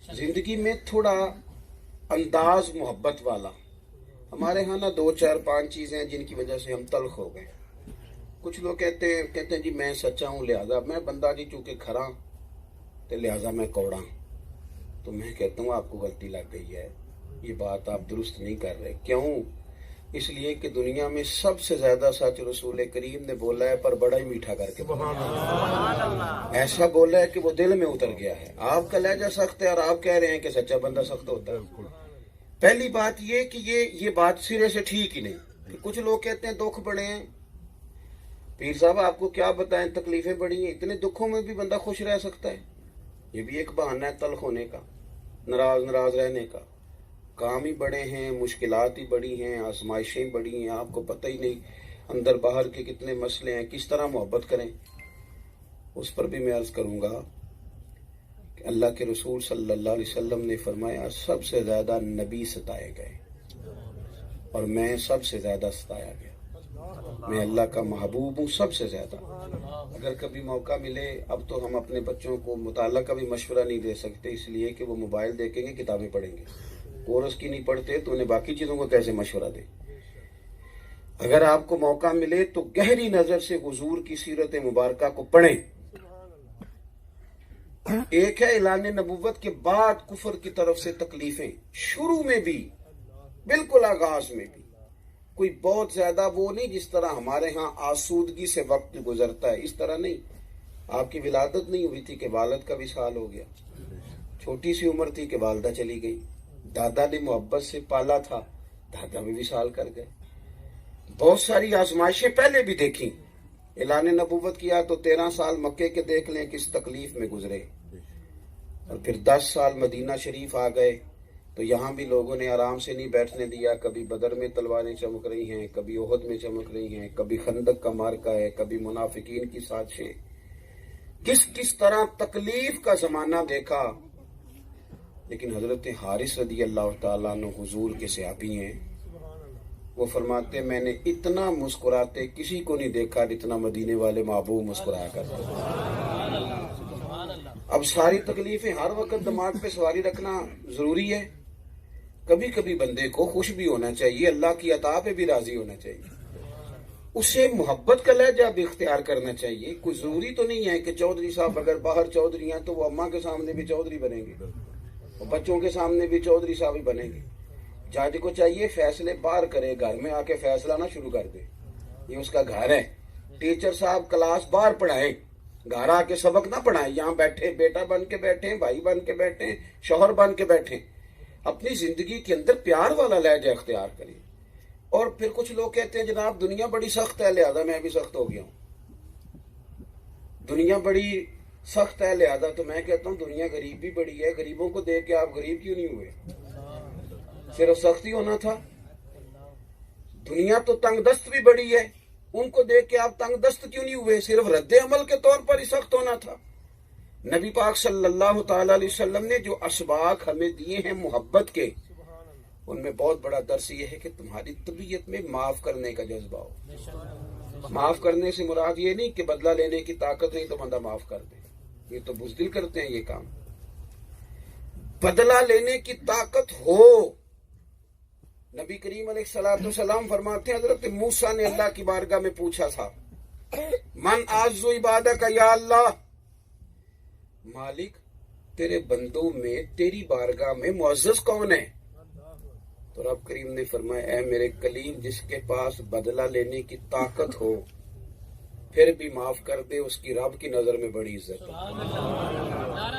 जिंदगी में थोड़ा अंदाज मोहब्बत वाला। हमारे यहाँ ना 2 4 5 चीज़ें हैं जिनकी वजह से हम तल्ख हो गए। कुछ लोग कहते हैं जी मैं सच्चा हूँ लिहाजा मैं बंदा जी चूँकि खरा तो लिहाजा मैं कौड़ा। तो मैं कहता हूँ आपको गलती लग गई है, ये बात आप दुरुस्त नहीं कर रहे। क्यों? इसलिए कि दुनिया में सबसे ज्यादा सच रसूल करीम ने बोला है, पर बड़ा ही मीठा करके बोला। ऐसा बोला है कि वो दिल में उतर गया है। आपका लहजा सख्त है और आप कह रहे हैं कि सच्चा बंदा सख्त होता है। पहली बात ये कि ये बात सिरे से ठीक ही नहीं कि कुछ लोग कहते हैं दुख बड़े हैं। पीर साहब आपको क्या बताएं, तकलीफें बड़ी हैं। इतने दुखों में भी बंदा खुश रह सकता है, ये भी एक बहाना है तल्ख होने का, नाराज रहने का। काम ही बड़े हैं, मुश्किलात ही बड़ी हैं, आजमाइशें बड़ी हैं, आपको पता ही नहीं अंदर बाहर के कितने मसले हैं। किस तरह मोहब्बत करें उस पर भी मैं अर्ज करूंगा कि अल्लाह के रसूल सल्लल्लाहु अलैहि वसल्लम ने फरमाया सबसे ज्यादा नबी सताए गए और मैं सबसे ज्यादा सताया गया। मैं अल्लाह का महबूब हूँ सबसे ज्यादा। अगर कभी मौका मिले, अब तो हम अपने बच्चों को मुताला का भी मशवरा नहीं दे सकते, इसलिए कि वो मोबाइल देखेंगे, किताबें पढ़ेंगे। कोरस की नहीं पढ़ते तो उन्हें बाकी चीजों को कैसे मशवरा दे। अगर आपको मौका मिले तो गहरी नजर से हुजूर की सीरत मुबारका को पढ़ें। एक है ऐलान नबुव्वत के बाद कुफर की तरफ से तकलीफें, शुरू में भी बिल्कुल आगाज में भी कोई बहुत ज्यादा वो नहीं जिस तरह हमारे यहाँ आसूदगी से वक्त गुजरता है, इस तरह नहीं। आपकी विलादत नहीं हुई थी कि वालिद का विसाल हो गया, छोटी सी उम्र थी कि वालदा चली गई, दादा ने मोहब्बत से पाला था, दादा भी विसाल कर गए। बहुत सारी आजमाइशें पहले भी देखी। ऐलान नबुव्वत किया तो 13 साल मक्के के देख लें किस तकलीफ में गुजरे, और फिर 10 साल मदीना शरीफ आ गए तो यहाँ भी लोगों ने आराम से नहीं बैठने दिया। कभी बदर में तलवारें चमक रही हैं, कभी ओहद में चमक रही हैं, कभी खंदक का मार्का है, कभी मुनाफिकीन की साजिशें। किस किस तरह तकलीफ का जमाना देखा। लेकिन हजरत हारिस रदी अल्लाह ताला अन्हु हुजूर के सहाबी हैं, वो फरमाते मैंने इतना मुस्कुराते किसी को नहीं देखा जितना मदीने वाले महबूब मुस्कुराया करते। अब सारी तकलीफें हर वक्त दिमाग पे सवारी रखना जरूरी है। कभी कभी बंदे को खुश भी होना चाहिए, अल्लाह की अता पे भी राजी होना चाहिए, उसे मोहब्बत का लहजा भी इख्तियार करना चाहिए। कोई जरूरी तो नहीं है कि चौधरी साहब अगर बाहर चौधरी हैं तो वो अम्मा के सामने भी चौधरी बनेंगे और बच्चों के सामने भी चौधरी साहब ही बनेंगे। जज को चाहिए फैसले बाहर करे, घर में आके फैसला ना शुरू कर दे, ये उसका घर है। टीचर साहब क्लास बाहर पढ़ाए, घर आके सबक ना पढ़ाए। यहाँ बैठे बेटा बन के बैठे, भाई बन के बैठे, शौहर बन के बैठे। अपनी जिंदगी के अंदर प्यार वाला लहजा इख्तियार करें। और फिर कुछ लोग कहते हैं जनाब दुनिया बड़ी सख्त है लिहाजा मैं भी सख्त हो गया हूँ। दुनिया बड़ी सख्त है लिहाजा, तो मैं कहता हूँ दुनिया गरीब भी बड़ी है। गरीबों को देख के आप गरीब क्यों नहीं हुए? सिर्फ सख्ती होना था। दुनिया तो तंगदस्त भी बड़ी है, उनको देख के आप तंगदस्त क्यों नहीं हुए? सिर्फ रद्दे अमल के तौर पर ही सख्त होना था। नबी पाक सल्लल्लाहु ताला अलैहि वसल्लम ने जो असबाक हमें दिए हैं मोहब्बत के, उनमें बहुत बड़ा दर्स ये है कि तुम्हारी तबीयत में माफ करने का जज्बा हो। माफ करने से मुराद ये नहीं कि बदला लेने की ताकत नहीं तो बंदा माफ कर दे, ये तो बुज़दिल करते हैं ये काम। बदला लेने की ताकत हो। नबी करीम अलैहिस्सलाम फरमाते हैं हजरत मूसा ने अल्लाह की बारगाह में पूछा था, मन आज़्ज़ु इबादक या अल्लाह, मालिक तेरे बंदों में तेरी बारगाह में मुअज़्ज़ज़ कौन है? तो रब करीम ने फरमाया, ऐ मेरे कलीम जिसके पास बदला लेने की ताकत हो फिर भी माफ कर दे, उसकी रब की नजर में बड़ी इज्जत है।